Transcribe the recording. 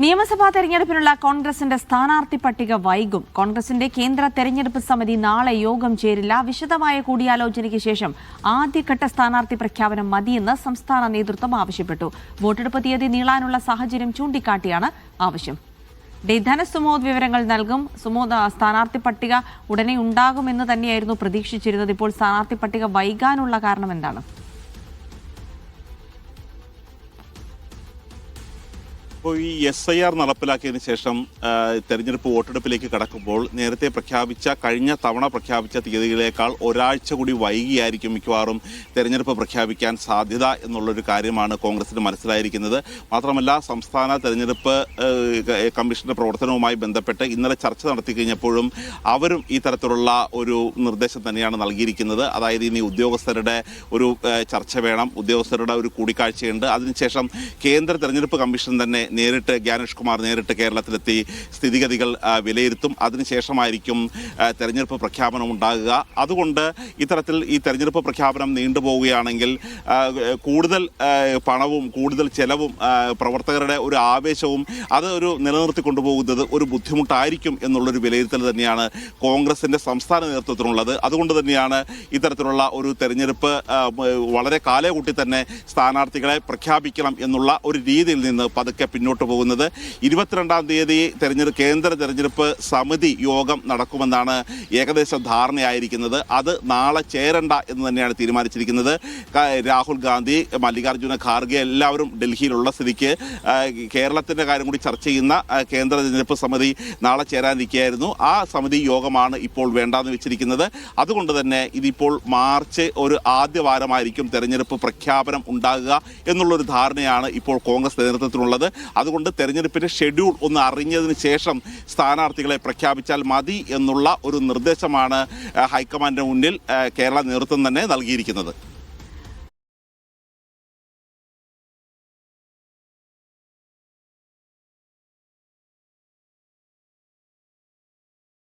നിയമസഭാ തെരഞ്ഞെടുപ്പിനുള്ള കോൺഗ്രസിന്റെ സ്ഥാനാർത്ഥി പട്ടിക വൈകും. കോൺഗ്രസിന്റെ കേന്ദ്ര തെരഞ്ഞെടുപ്പ് സമിതി നാളെ യോഗം ചേരില്ല. വിശദമായ കൂടിയാലോചനയ്ക്ക് ശേഷം ആദ്യഘട്ട സ്ഥാനാർത്ഥി പ്രഖ്യാപനം മതിയെന്ന് സംസ്ഥാന നേതൃത്വം ആവശ്യപ്പെട്ടു. വോട്ടെടുപ്പ് തീയതി നീളാനുള്ള സാഹചര്യം ചൂണ്ടിക്കാട്ടിയാണ് ആവശ്യം. ധനസ് സുമോദ് വിവരങ്ങൾ നൽകും. സുമോദ്, സ്ഥാനാർത്ഥി പട്ടിക ഉടനെ ഉണ്ടാകുമെന്ന് തന്നെയായിരുന്നു പ്രതീക്ഷിച്ചിരുന്നത്. ഇപ്പോൾ സ്ഥാനാർത്ഥി പട്ടിക വൈകാനുള്ള കാരണം എന്താണ്? ഇപ്പോൾ ഈ SIR നടപ്പിലാക്കിയതിന് ശേഷം തെരഞ്ഞെടുപ്പ് വോട്ടെടുപ്പിലേക്ക് കടക്കുമ്പോൾ നേരത്തെ കഴിഞ്ഞ തവണ പ്രഖ്യാപിച്ച തീയതികളേക്കാൾ ഒരാഴ്ച കൂടി വൈകിയായിരിക്കും മിക്കവാറും തെരഞ്ഞെടുപ്പ് പ്രഖ്യാപിക്കാൻ സാധ്യത എന്നുള്ളൊരു കാര്യമാണ് കോൺഗ്രസിന് മനസ്സിലായിരിക്കുന്നത്. മാത്രമല്ല, സംസ്ഥാന തെരഞ്ഞെടുപ്പ് കമ്മീഷന്റെ പ്രവർത്തനവുമായി ബന്ധപ്പെട്ട് ഇന്നലെ ചർച്ച നടത്തി കഴിഞ്ഞപ്പോഴും അവരും ഈ തരത്തിലുള്ള ഒരു നിർദ്ദേശം തന്നെയാണ് നൽകിയിരിക്കുന്നത്. അതായത് ഇനി ഉദ്യോഗസ്ഥരുടെ ഒരു ചർച്ച വേണം, ഉദ്യോഗസ്ഥരുടെ ഒരു കൂടിക്കാഴ്ചയുണ്ട്. അതിനുശേഷം കേന്ദ്ര തെരഞ്ഞെടുപ്പ് കമ്മീഷൻ തന്നെ ജ്ഞാനേഷ് കുമാർ നേരിട്ട് കേരളത്തിലെത്തി സ്ഥിതിഗതികൾ വിലയിരുത്തും. അതിനുശേഷമായിരിക്കും തെരഞ്ഞെടുപ്പ് പ്രഖ്യാപനം ഉണ്ടാകുക. അതുകൊണ്ട് ഇത്തരത്തിൽ ഈ തെരഞ്ഞെടുപ്പ് പ്രഖ്യാപനം നീണ്ടുപോവുകയാണെങ്കിൽ കൂടുതൽ പണവും കൂടുതൽ ചെലവും പ്രവർത്തകരുടെ ഒരു ആവേശവും അത് നിലനിർത്തി കൊണ്ടുപോകുന്നത് ഒരു ബുദ്ധിമുട്ടായിരിക്കും എന്നുള്ളൊരു വിലയിരുത്തൽ തന്നെയാണ് കോൺഗ്രസിന്റെ സംസ്ഥാന നേതൃത്വത്തിനുള്ളത്. അതുകൊണ്ട് തന്നെയാണ് ഇത്തരത്തിലുള്ള ഒരു തെരഞ്ഞെടുപ്പ് വളരെ കാലേകൂട്ടി തന്നെ സ്ഥാനാർത്ഥികളെ പ്രഖ്യാപിക്കണം എന്നുള്ള ഒരു രീതിയിൽ നിന്ന് പതുക്കെ പിന്നോട്ട് പോകുന്നത്. 22-ാം തീയതി കേന്ദ്ര തെരഞ്ഞെടുപ്പ് സമിതി യോഗം നടക്കുമെന്നാണ് ഏകദേശം ധാരണയായിരിക്കുന്നത്. അത് നാളെ ചേരണ്ട എന്ന് തന്നെയാണ് തീരുമാനിച്ചിരിക്കുന്നത്. രാഹുൽ ഗാന്ധി, മല്ലികാർജ്ജുന ഖാർഗെ എല്ലാവരും ഡൽഹിയിലുള്ള സ്ഥിതിക്ക് കേരളത്തിൻ്റെ കാര്യം കൂടി ചർച്ച ചെയ്യുന്ന കേന്ദ്ര തെരഞ്ഞെടുപ്പ് സമിതി നാളെ ചേരാനിരിക്കുകയായിരുന്നു. ആ സമിതി യോഗമാണ് ഇപ്പോൾ വേണ്ടാന്ന് വെച്ചിരിക്കുന്നത്. അതുകൊണ്ട് തന്നെ ഇതിപ്പോൾ മാർച്ച് ഒരു ആദ്യ വാരമായിരിക്കും തെരഞ്ഞെടുപ്പ് പ്രഖ്യാപനം ഉണ്ടാകുക എന്നുള്ളൊരു ധാരണയാണ് ഇപ്പോൾ കോൺഗ്രസ് നേതൃത്വത്തിനുള്ളത്. അതുകൊണ്ട് തെരഞ്ഞെടുപ്പിന്റെ ഷെഡ്യൂൾ ഒന്ന് അറിഞ്ഞതിന് ശേഷം സ്ഥാനാർത്ഥികളെ പ്രഖ്യാപിച്ചാൽ മതി എന്നുള്ള ഒരു നിർദ്ദേശമാണ് ഹൈക്കമാൻഡിന് മുന്നിൽ കേരള നേതൃത്വം തന്നെ നൽകിയിരിക്കുന്നത്.